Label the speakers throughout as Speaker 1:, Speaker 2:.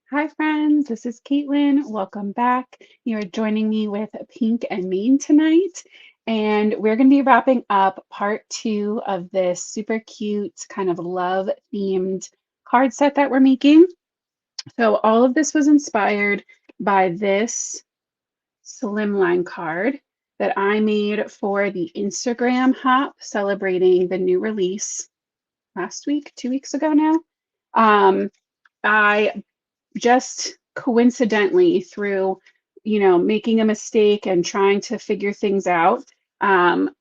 Speaker 1: Hi, friends. This is Caitlin. Welcome back. You're joining me with Pink and Main tonight, and we're going to be wrapping up part two of this super cute kind of love themed card set that we're making. So, all of this was inspired by this slimline card that I made for the Instagram hop celebrating the new release last week, 2 weeks ago now. I just coincidentally through making a mistake and trying to figure things out,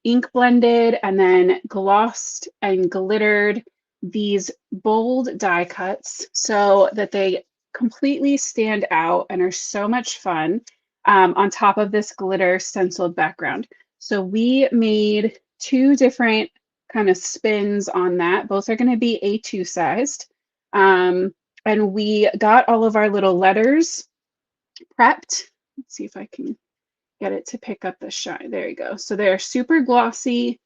Speaker 1: ink blended and then glossed and glittered these bold die cuts so that they completely stand out and are so much fun, on top of this glitter stenciled background. So we made two different kind of spins on that. Both are going to be A2 sized. And we got all of our little letters prepped. Let's see if I can get it to pick up the shine. There you go. So they're super glossy.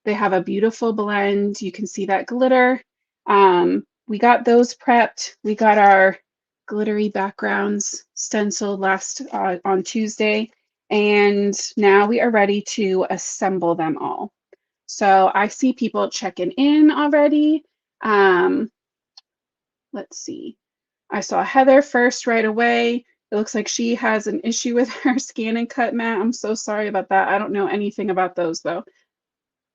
Speaker 1: They have a beautiful blend. You can see that glitter. We got those prepped. We got our glittery backgrounds stenciled last on Tuesday. And now we are ready to assemble them all. So I see people checking in already. Let's see. I saw Heather first right away. It looks like she has an issue with her scan and cut mat. I'm so sorry about that. I don't know anything about those though,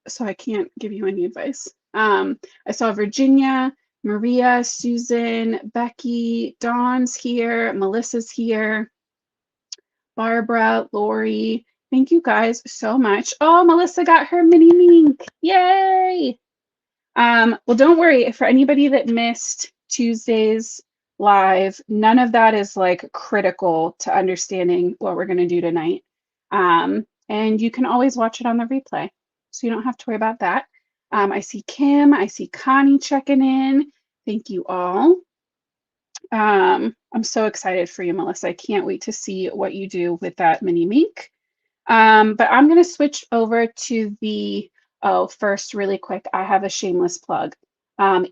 Speaker 1: so I can't give you any advice. I saw Virginia, Maria, Susan, Becky, Dawn's here, Melissa's here, Barbara, Lori. Thank you guys so much. Oh, Melissa got her mini mink. Yay! Well, don't worry. For anybody that missed Tuesday's live, none of that is like critical to understanding what we're going to do tonight. And you can always watch it on the replay, so you don't have to worry about that. I see Kim, I see Connie checking in. Thank you all. I'm so excited for you, Melissa. I can't wait to see what you do with that mini mink. But I'm going to switch over to the, oh, first, really quick, I have a shameless plug.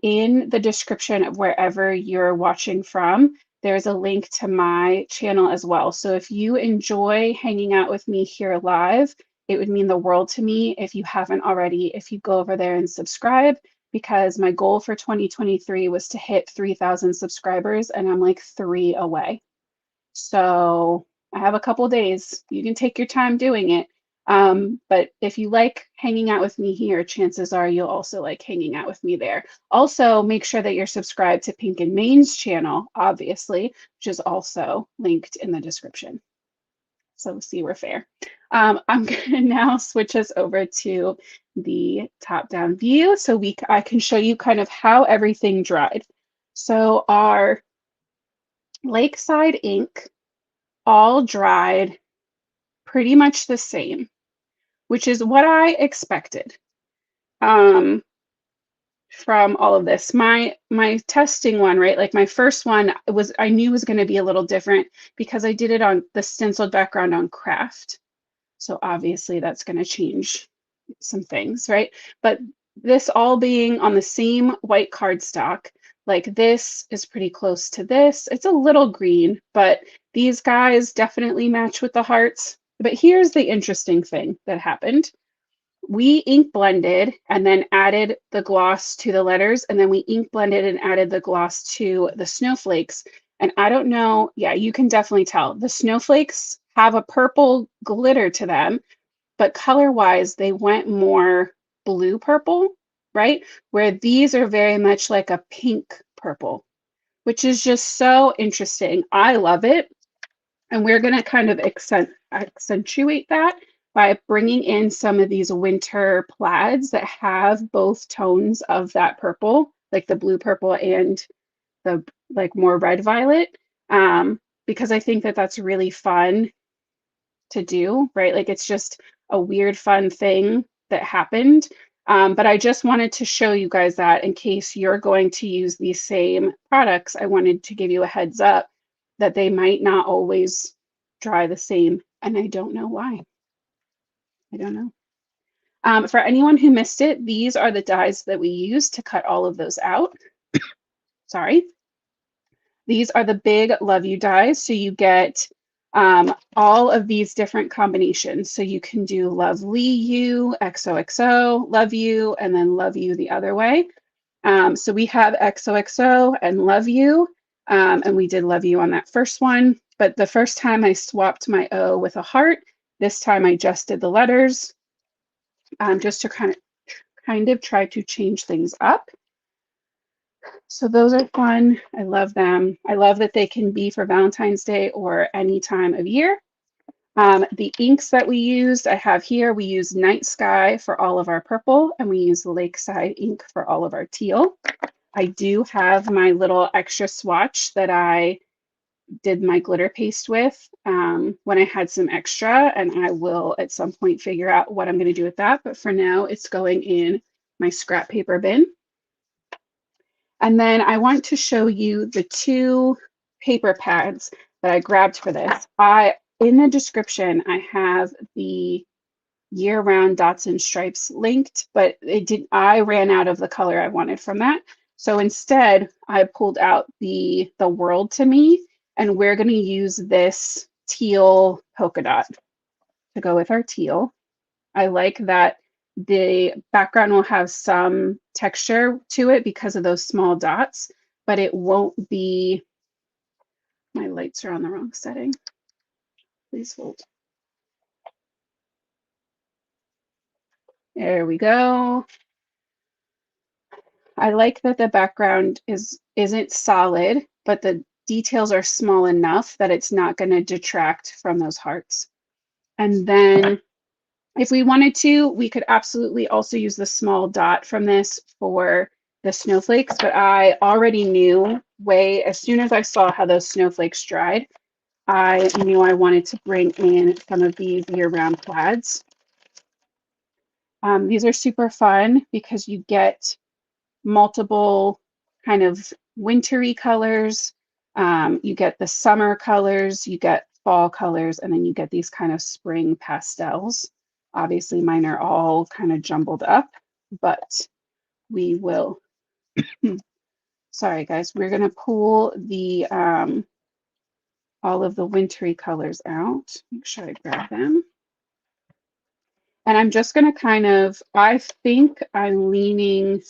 Speaker 1: In the description of wherever you're watching from, there's a link to my channel as well. So if you enjoy hanging out with me here live, it would mean the world to me if you haven't already, if you go over there and subscribe, because my goal for 2023 was to hit 3,000 subscribers, and I'm like 3 away. So I have a couple days. You can take your time doing it. But if you like hanging out with me here, chances are you'll also like hanging out with me there. Also, make sure that you're subscribed to Pink and Main's channel, obviously, which is also linked in the description. So see, we're fair. I'm gonna now switch us over to the top-down view so I can show you kind of how everything dried. So our Lakeside ink all dried pretty much the same, which is what I expected, from all of this. My testing one, right? Like my first one was, I knew was going to be a little different because I did it on the stenciled background on craft. So obviously that's going to change some things, right? But this all being on the same white cardstock, like this is pretty close to this. It's a little green, but these guys definitely match with the hearts. But here's the interesting thing that happened. We ink blended and then added the gloss to the letters, and then we ink blended and added the gloss to the snowflakes. And I don't know, yeah, you can definitely tell. The snowflakes have a purple glitter to them, but color-wise, they went more blue purple, right? Where these are very much like a pink purple, which is just so interesting. I love it. And we're going to kind of accentuate that by bringing in some of these winter plaids that have both tones of that purple, like the blue purple and the like more red violet, because I think that that's really fun to do, right? Like it's just a weird, fun thing that happened. But I just wanted to show you guys that in case you're going to use these same products, I wanted to give you a heads up that they might not always dry the same. And I don't know why. I don't know. For anyone who missed it, these are the dies that we use to cut all of those out. Sorry. These are the big Love You dies. So you get all of these different combinations. So you can do Lovely You, XOXO, Love You, and then Love You the other way. So we have XOXO and Love You, and we did Love You on that first one. But the first time I swapped my O with a heart. This time I just did the letters, just to kind of try to change things up. So those are fun. I love them. I love that they can be for Valentine's Day or any time of year. The inks that we used, I have here, we use Night Sky for all of our purple, and we use Lakeside ink for all of our teal. I do have my little extra swatch that I did my glitter paste with when I had some extra, and I will at some point figure out what I'm going to do with that. But for now, it's going in my scrap paper bin. And then I want to show you the two paper pads that I grabbed for this. In the description, I have the year-round dots and stripes linked, but I ran out of the color I wanted from that. So instead, I pulled out the World to Me, and we're going to use this teal polka dot to go with our teal. I like that the background will have some texture to it because of those small dots, but it won't be, my lights are on the wrong setting. Please hold. There we go. I like that the background isn't solid, but the details are small enough that it's not going to detract from those hearts. And then if we wanted to, we could absolutely also use the small dot from this for the snowflakes, but I already knew as soon as I saw how those snowflakes dried, I knew I wanted to bring in some of these year-round plaids. These are super fun because you get multiple kind of wintry colors. You get the summer colors, you get fall colors, and then you get these kind of spring pastels. Obviously, mine are all kind of jumbled up, but we will, sorry guys, we're gonna pull the all of the wintry colors out. Make sure I grab them. And I'm just gonna I think I'm leaning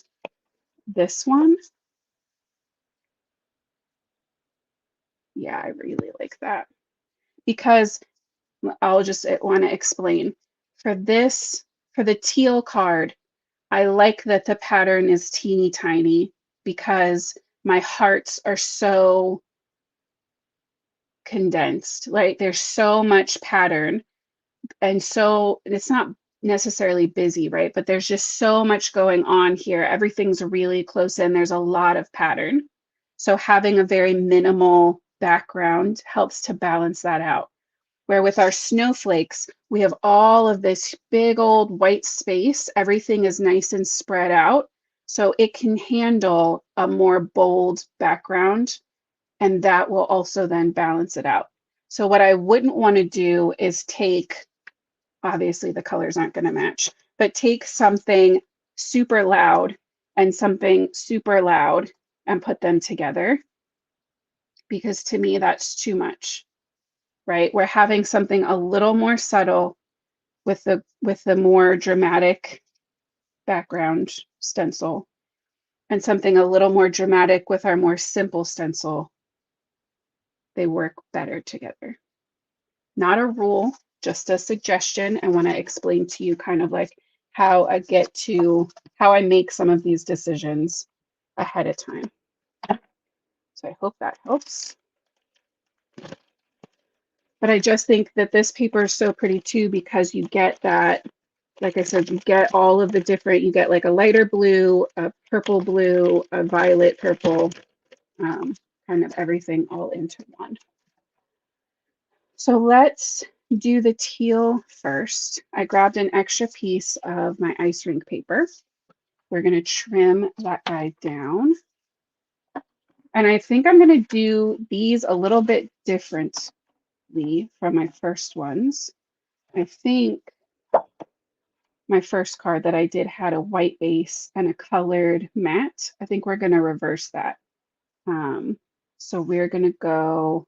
Speaker 1: this one. Yeah, I really like that because I'll just want to explain. For the teal card, I like that the pattern is teeny tiny because my hearts are so condensed. Like there's so much pattern. And so it's not necessarily busy, right? But there's just so much going on here. Everything's really close in. There's a lot of pattern. So having a very minimal background helps to balance that out. Where with our snowflakes, we have all of this big old white space. Everything is nice and spread out. So it can handle a more bold background, and that will also then balance it out. So what I wouldn't want to do is obviously the colors aren't going to match, but take something super loud and something super loud and put them together, because to me that's too much. Right? We're having something a little more subtle with the more dramatic background stencil, and something a little more dramatic with our more simple stencil. They work better together. Not a rule, just a suggestion. I want to explain to you kind of like how I make some of these decisions ahead of time. So I hope that helps. But I just think that this paper is so pretty too, because you get that, like I said, you get all of the different, you get like a lighter blue, a purple blue, a violet purple, kind of everything all into one. So let's do the teal first. I grabbed an extra piece of my ice rink paper. We're going to trim that guy down. And I think I'm going to do these a little bit differently from my first ones. I think my first card that I did had a white base and a colored matte. I think we're going to reverse that. So we're going to go,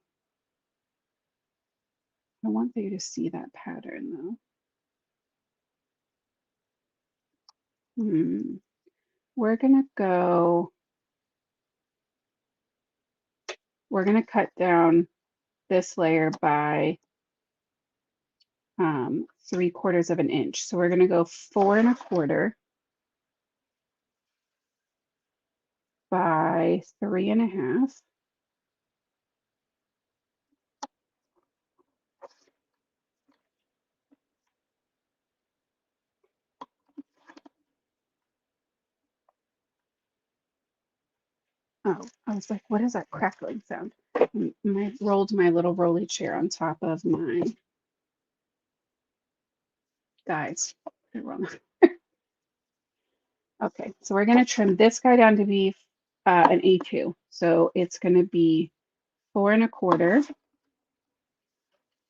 Speaker 1: I want you to see that pattern though. We're going to go, we're going to cut down this layer by 3/4 of an inch. So we're going to go 4 1/4 by 3 1/2. Oh, I was like, what is that crackling sound? I rolled my little rolly chair on top of my guys. Okay, so we're going to trim this guy down to be an A2. So it's going to be 4 1/4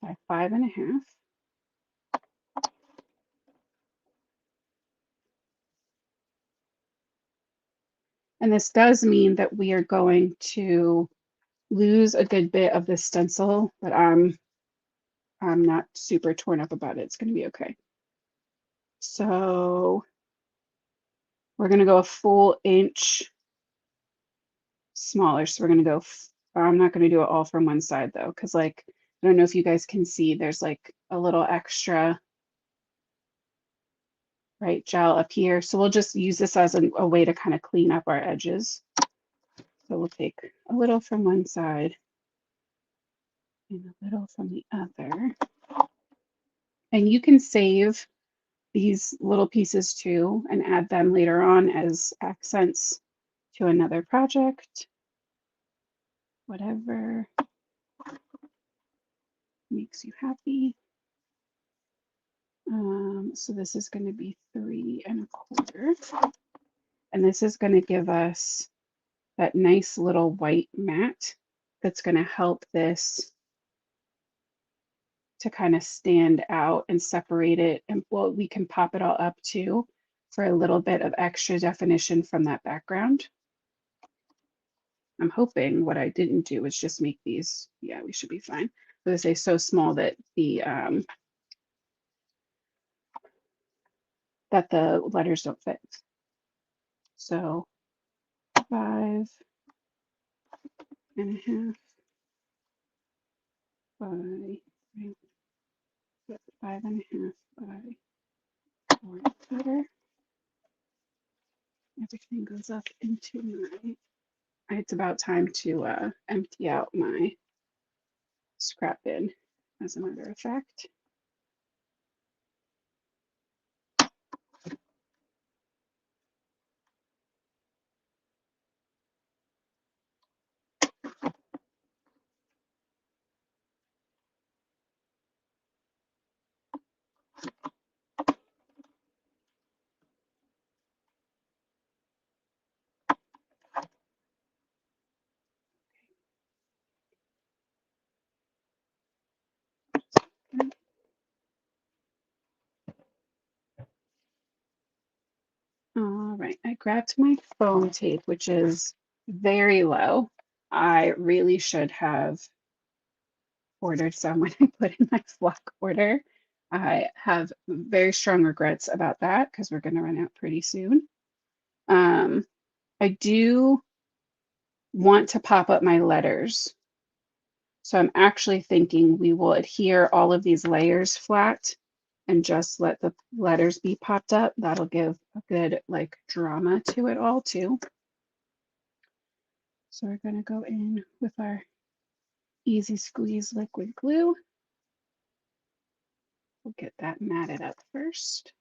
Speaker 1: by 5 1/2. And this does mean that we are going to lose a good bit of the stencil, but I'm not super torn up about it. It's going to be okay. So we're going to go a full inch smaller. So we're going to go, I'm not going to do it all from one side though, because like, I don't know if you guys can see, there's like a little extra, right, gel up here. So we'll just use this as a way to kind of clean up our edges. So we'll take a little from one side and a little from the other. And you can save these little pieces too and add them later on as accents to another project, whatever makes you happy. So this is going to be 3 1/4. And this is going to give us that nice little white mat that's going to help this to kind of stand out and separate it. And well, we can pop it all up too for a little bit of extra definition from that background. I'm hoping what I didn't do is just make these, yeah, we should be fine. But they say so small that the letters don't fit. So 5 1/2 by 5 1/2 by 4 1/4. Everything goes up into my, it's about time to empty out my scrap bin, as a matter of fact. All right, I grabbed my foam tape, which is very low. I really should have ordered some when I put in my flock order. I have very strong regrets about that because we're going to run out pretty soon. I do want to pop up my letters. So I'm actually thinking we will adhere all of these layers flat and just let the letters be popped up. That'll give a good like drama to it all too. So we're going to go in with our Easy Squeeze liquid glue. We'll get that matted up first.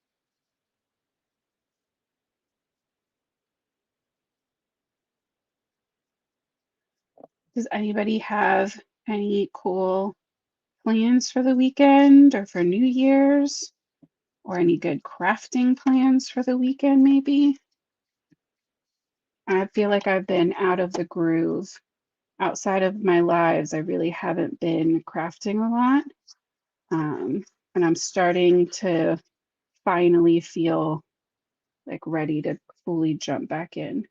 Speaker 1: Does anybody have any cool plans for the weekend or for New Year's? Or any good crafting plans for the weekend, maybe? I feel like I've been out of the groove. Outside of my lives, I really haven't been crafting a lot. And I'm starting to finally feel like ready to fully jump back in.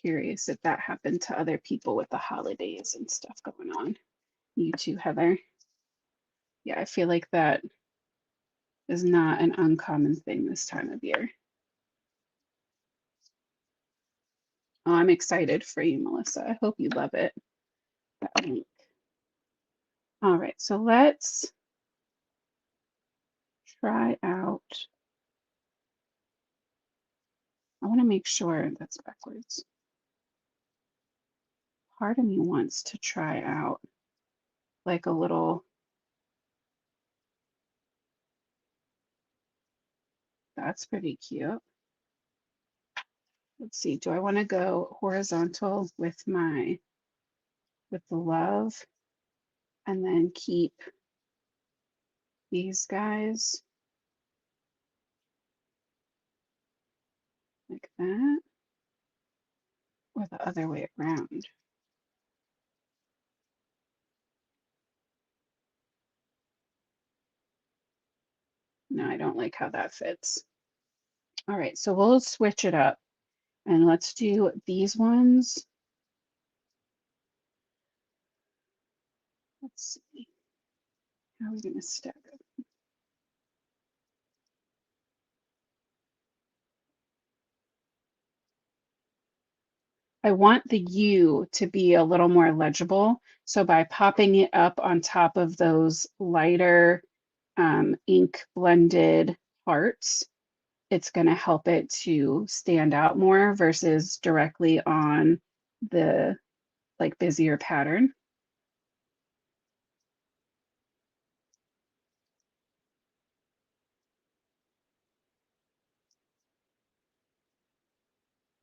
Speaker 1: Curious if that happened to other people with the holidays and stuff going on. You too, Heather. Yeah, I feel like that is not an uncommon thing this time of year. Oh, I'm excited for you, Melissa. I hope you love it. That link. All right, so let's try out. I want to make sure that's backwards. Part of me wants to try out like a little, that's pretty cute. Let's see, do I want to go horizontal with the love and then keep these guys like that, or the other way around? No, I don't like how that fits. All right, so we'll switch it up and let's do these ones. Let's see, how are we gonna stack it? I want the U to be a little more legible. So by popping it up on top of those lighter ink blended hearts, it's going to help it to stand out more versus directly on the like busier pattern.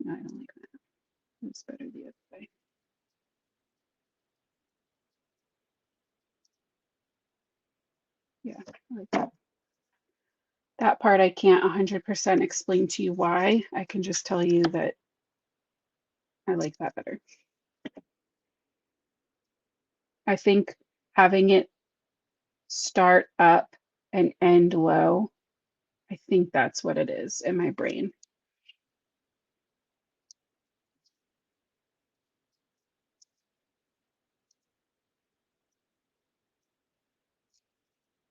Speaker 1: No, I don't like that. It's better the other way. Yeah, I like that. That part I can't 100% explain to you why. I can just tell you that I like that better. I think having it start up and end low, I think that's what it is in my brain.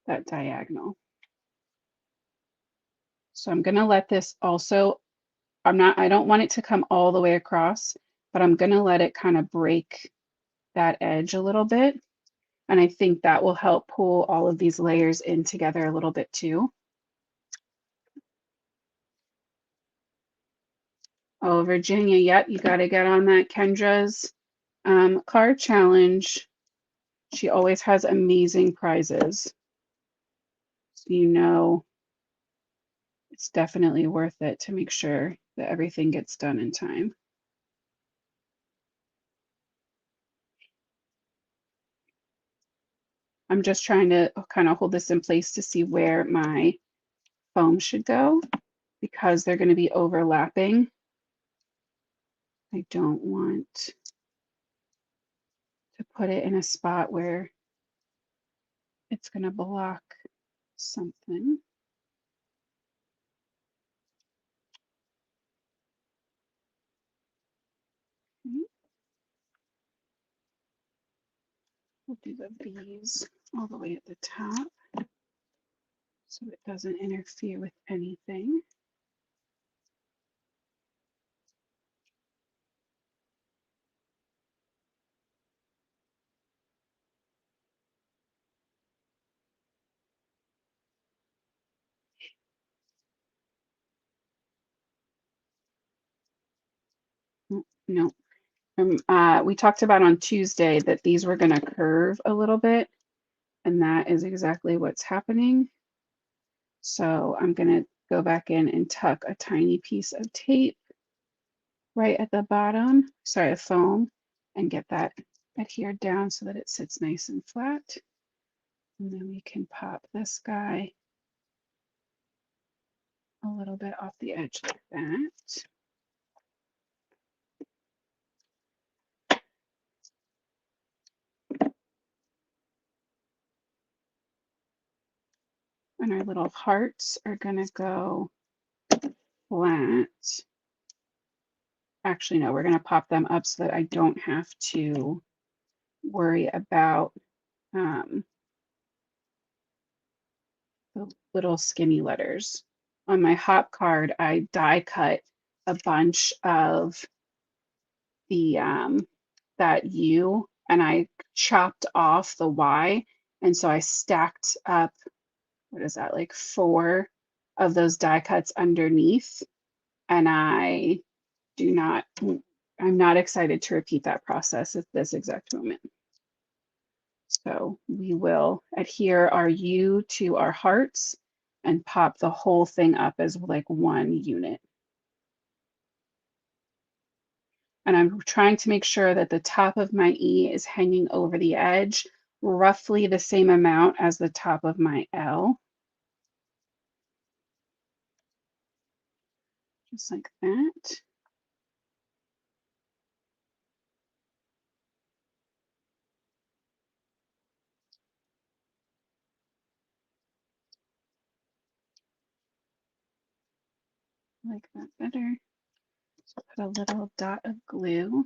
Speaker 1: That diagonal. So I'm going to let this also, I don't want it to come all the way across, but I'm going to let it kind of break that edge a little bit. And I think that will help pull all of these layers in together a little bit too. Oh, Virginia, yep, you got to get on that Kendra's card challenge. She always has amazing prizes. So you know it's definitely worth it to make sure that everything gets done in time. I'm just trying to kind of hold this in place to see where my foam should go because they're going to be overlapping. I don't want to put it in a spot where it's going to block something. Okay. We'll do the V's all the way at the top so it doesn't interfere with anything. No. We talked about on Tuesday that these were going to curve a little bit, and that is exactly what's happening. So I'm going to go back in and tuck a tiny piece of tape right at the bottom, sorry, a foam, and get that adhered down so that it sits nice and flat. And then we can pop this guy a little bit off the edge like that. And our little hearts are going to go flat Actually, no, we're going to pop them up so that I don't have to worry about um, the little skinny letters. On my hop card, I die cut a bunch of the that U and I chopped off the Y. And so I stacked up, what is that, like 4 of those die cuts underneath. And I'm not excited to repeat that process at this exact moment. So we will adhere our U to our hearts and pop the whole thing up as like one unit. And I'm trying to make sure that the top of my E is hanging over the edge, roughly the same amount as the top of my L. Just like that. Like that better. So put a little dot of glue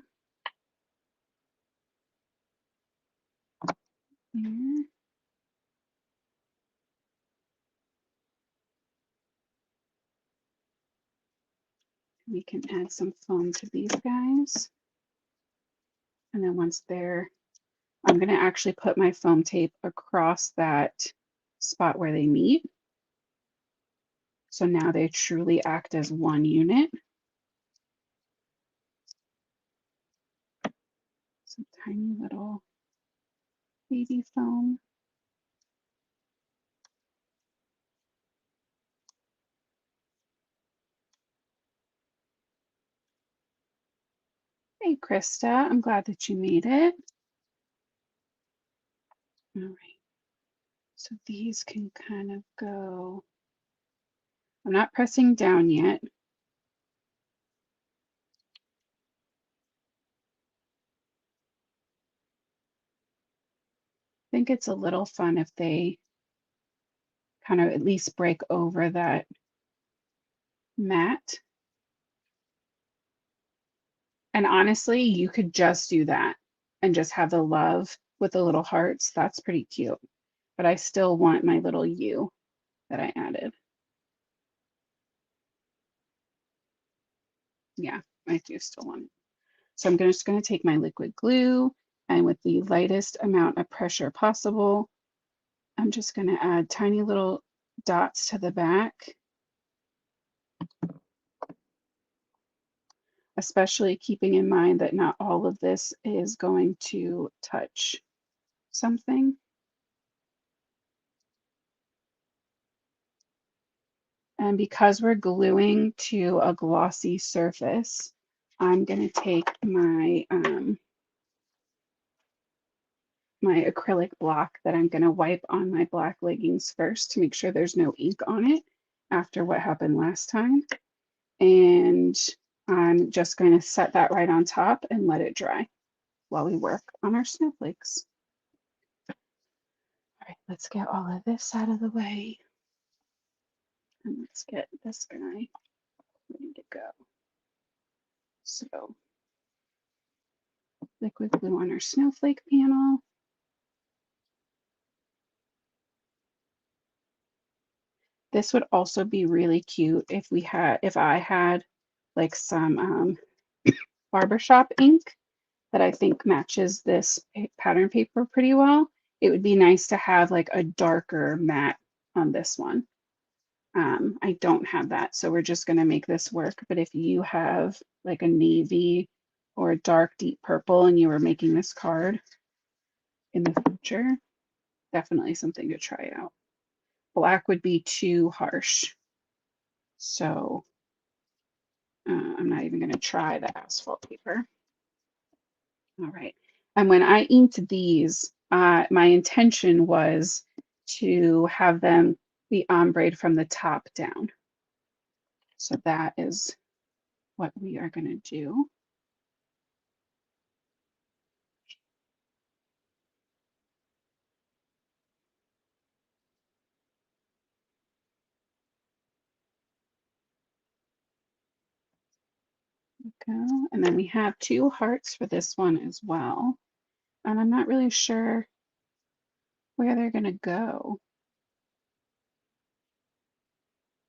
Speaker 1: there. We can add some foam to these guys. And then once they're, I'm going to actually put my foam tape across that spot where they meet. So now they truly act as one unit. Some tiny little baby foam. Hey, Krista, I'm glad that you made it. All right. So these can kind of go, I'm not pressing down yet. I think it's a little fun if they kind of at least break over that mat. And honestly, you could just do that and just have the love with the little hearts. That's pretty cute. But I still want my little U that I added. Yeah, I do still want it. So I'm just going to take my liquid glue and with the lightest amount of pressure possible, I'm just going to add tiny little dots to the back, especially keeping in mind that not all of this is going to touch something. And because we're gluing to a glossy surface, I'm going to take my my acrylic block that I'm going to wipe on my black leggings first to make sure there's no ink on it after what happened last time. And I'm just going to set that right on top and let it dry while we work on our snowflakes. All right, let's get all of this out of the way. And let's get this guy ready to go. So liquid glue on our snowflake panel. This would also be really cute if I had like some barbershop ink that I think matches this pattern paper pretty well. It would be nice to have like a darker matte on this one. I don't have that, so we're just going to make this work. But if you have like a navy or a dark deep purple and you were making this card in the future, definitely something to try out. Black would be too harsh. So I'm not even going to try the asphalt paper. All right. And when I inked these, my intention was to have them be ombre from the top down. So that is what we are going to do. Go. And then we have 2 hearts for this one as well. And I'm not really sure where they're going to go,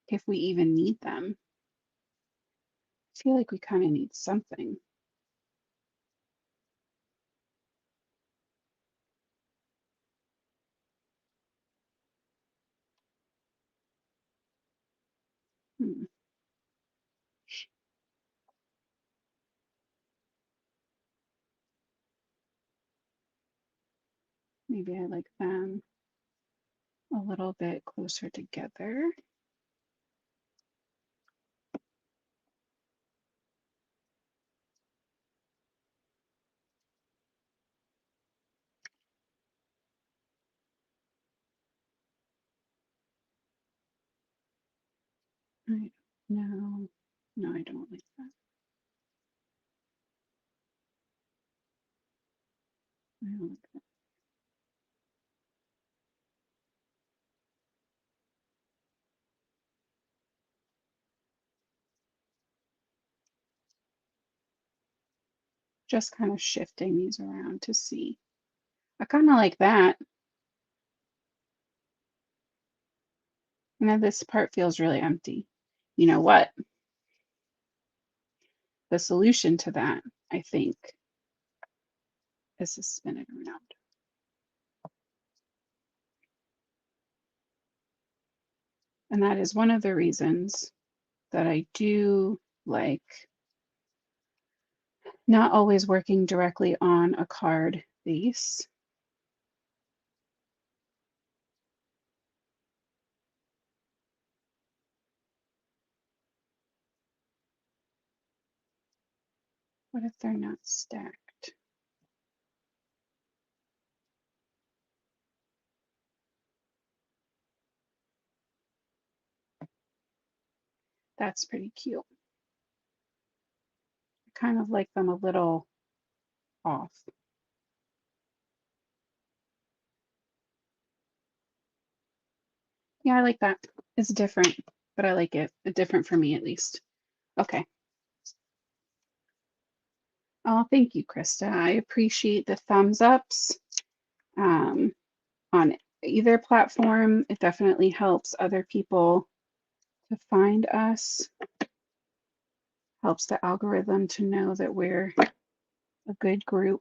Speaker 1: if we even need them. I feel like we kind of need something. Hmm. Maybe I like them a little bit closer together. Right. No, no, I don't like that. I don't like that. Just kind of shifting these around to see. I kind of like that. Now this part feels really empty. You know what? The solution to that, I think, is to spin it around. And that is one of the reasons that I do like not always working directly on a card base. What if they're not stacked? That's pretty cute. I kind of like them a little off. Yeah, I like that. It's different, but I like it. It's different for me at least. Okay. Oh, thank you, Krista. I appreciate the thumbs ups on either platform. It definitely helps other people to find us, helps the algorithm to know that we're a good group,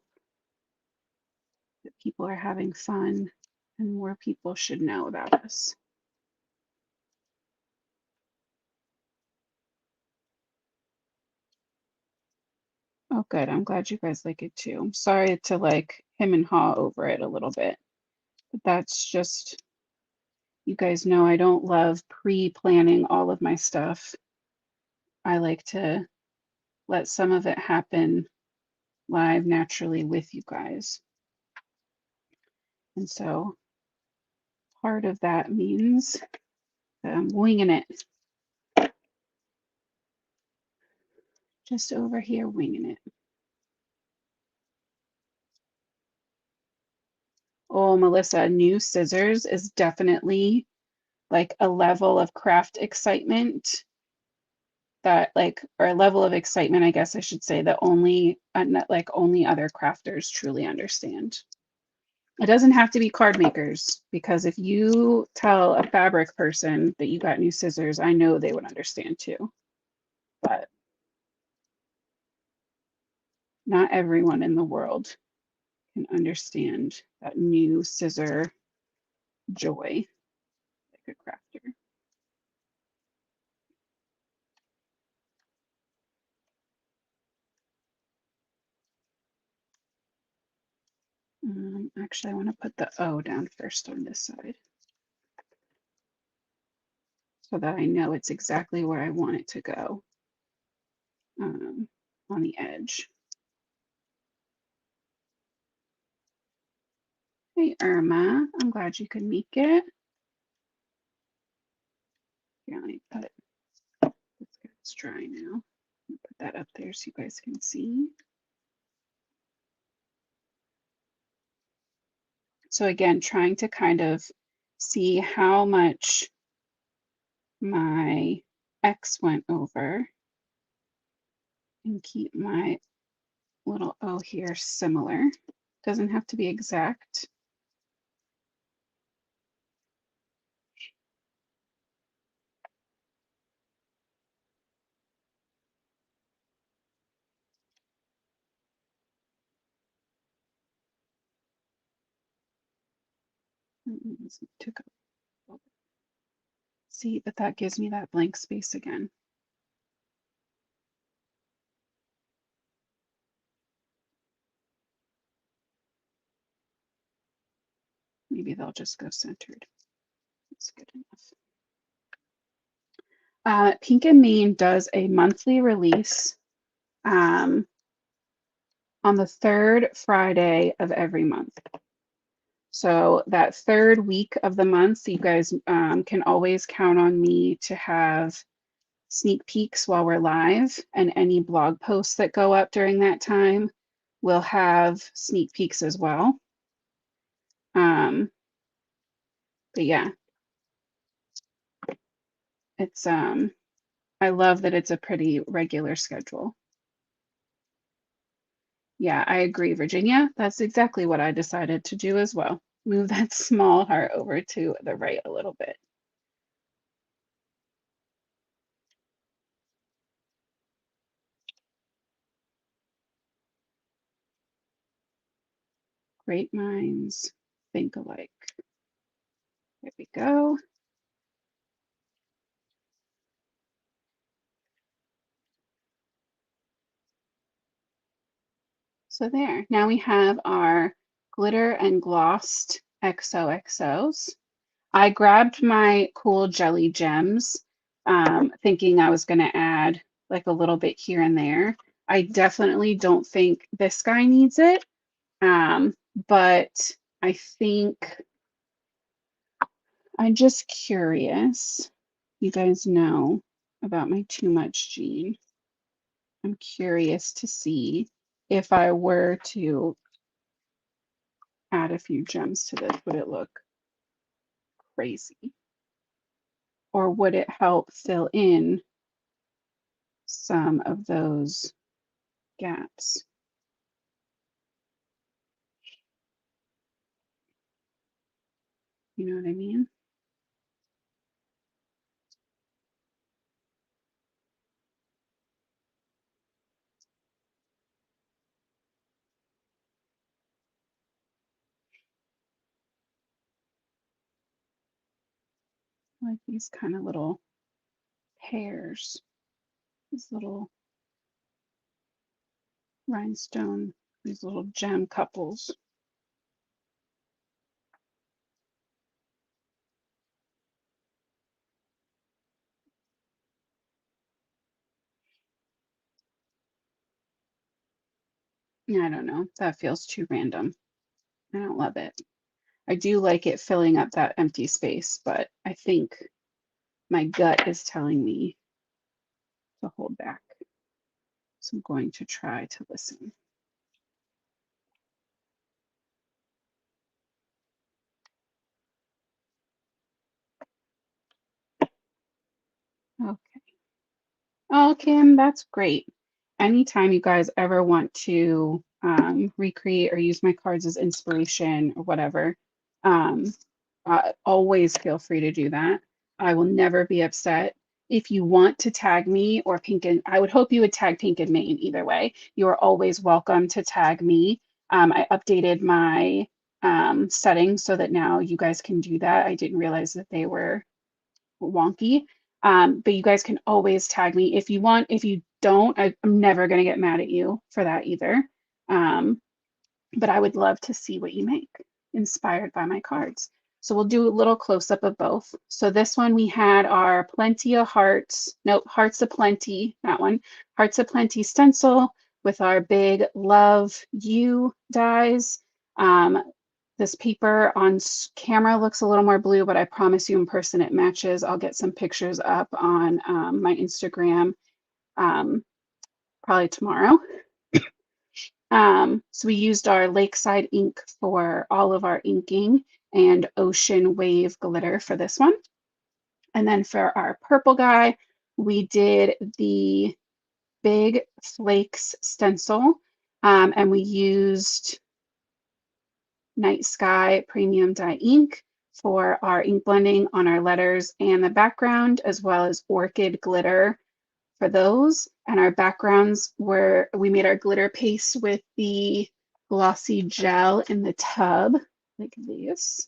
Speaker 1: that people are having fun, and more people should know about us. Oh, good. I'm glad you guys like it too. I'm sorry to like him and haw over it a little bit, but that's just, you guys know I don't love pre-planning all of my stuff. I like to let some of it happen live naturally with you guys. And so part of that means that I'm winging it. Just over here winging it. Oh, Melissa, new scissors is definitely like a level of craft excitement that like, or a level of excitement, I guess I should say, that only like only other crafters truly understand. It doesn't have to be card makers, because if you tell a fabric person that you got new scissors, I know they would understand too. But not everyone in the world can understand that new scissor joy like a crafter. Actually, I want to put the O down first on this side so that I know it's exactly where I want it to go on the edge. Hey, Irma, I'm glad you could make it. Here, let me put it, it's dry now. Put that up there so you guys can see. So again, trying to kind of see how much my X went over and keep my little O here similar. Doesn't have to be exact. Took a, see, but that gives me that blank space again. Maybe they'll just go centered. That's good enough. Pink and Main does a monthly release on the third Friday of every month. So that third week of the month, you guys can always count on me to have sneak peeks while we're live, and any blog posts that go up during that time will have sneak peeks as well. But yeah, it's I love that it's a pretty regular schedule. Yeah, I agree, Virginia. That's exactly what I decided to do as well. Move that small heart over to the right a little bit. Great minds think alike. There we go. So there, now we have our glitter and glossed XOXOs. I grabbed my cool jelly gems, thinking I was going to add like a little bit here and there. I definitely don't think this guy needs it, but I think I'm just curious. You guys know about my too much gene. I'm curious to see if I were to add a few gems to this, would it look crazy? Or would it help fill in some of those gaps? You know what I mean? Like these kind of little pairs, these little rhinestone, these little gem couples. I don't know. That feels too random. I don't love it. I do like it filling up that empty space, but I think my gut is telling me to hold back. So I'm going to try to listen. Okay. Oh, Kim, that's great. Anytime you guys ever want to recreate or use my cards as inspiration or whatever, um, always feel free to do that. I will never be upset. If you want to tag me or Pink and I would hope you would tag Pink and Main either way. You are always welcome to tag me. I updated my settings so that now you guys can do that. I didn't realize that they were wonky. But you guys can always tag me if you want. If you don't, I'm never going to get mad at you for that either. But I would love to see what you make inspired by my cards. So we'll do a little close up of both. So this one we had our Plenty of Hearts, nope, Hearts of Plenty, that one, Hearts of Plenty stencil with our big Love You dies. This paper on camera looks a little more blue, but I promise you in person it matches. I'll get some pictures up on my Instagram probably tomorrow. So we used our Lakeside ink for all of our inking and Ocean Wave glitter for this one. And then for our purple guy, we did the big flakes stencil, and we used Night Sky Premium Dye ink for our ink blending on our letters and the background, as well as orchid glitter for those. And our backgrounds were, we made our glitter paste with the glossy gel in the tub, like this.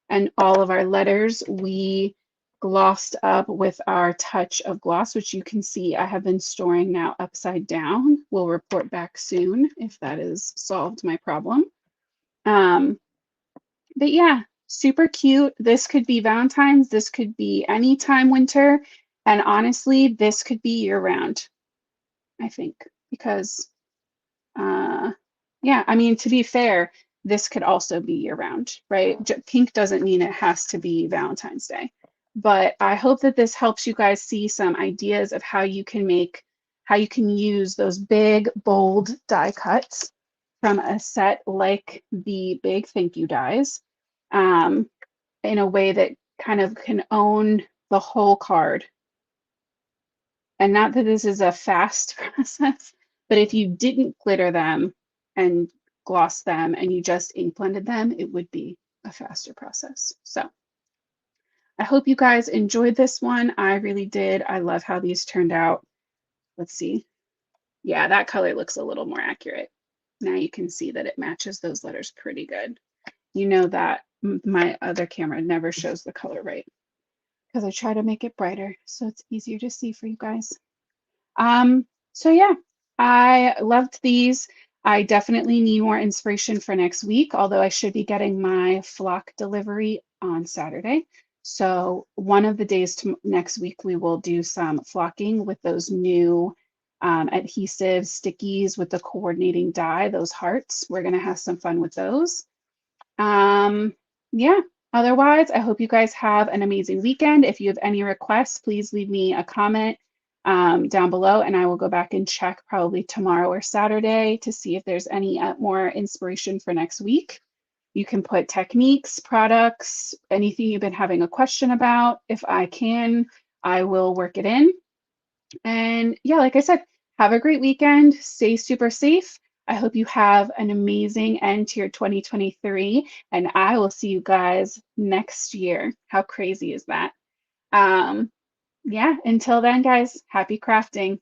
Speaker 1: And all of our letters we glossed up with our touch of gloss, which you can see I have been storing now upside down. We'll report back soon if that has solved my problem. But yeah, super cute. This could be Valentine's, this could be anytime winter, and honestly, this could be year round, I think, because uh, yeah, I mean, to be fair, this could also be year round, right? Pink doesn't mean it has to be Valentine's Day. But I hope that this helps you guys see some ideas of how you can make, how you can use those big, bold die cuts from a set like the big thank you dies, um, in a way that kind of can own the whole card. And not that this is a fast process, but if you didn't glitter them and gloss them and you just ink blended them, it would be a faster process. So I hope you guys enjoyed this one. I really did. I love how these turned out. Let's see. Yeah, that color looks a little more accurate. Now you can see that it matches those letters pretty good. You know that my other camera never shows the color right because I try to make it brighter so it's easier to see for you guys. So yeah, I loved these. I definitely need more inspiration for next week, although I should be getting my flock delivery on Saturday. So one of the days to next week, we will do some flocking with those new adhesive stickies with the coordinating die, those hearts. We're gonna have some fun with those. Yeah, otherwise, I hope you guys have an amazing weekend. If you have any requests, please leave me a comment down below, and I will go back and check probably tomorrow or Saturday to see if there's any more inspiration for next week. You can put techniques, products, anything you've been having a question about. If I can, I will work it in. And yeah, like I said, have a great weekend. Stay super safe. I hope you have an amazing end to your 2023, and I will see you guys next year. How crazy is that? Yeah, until then, guys, happy crafting.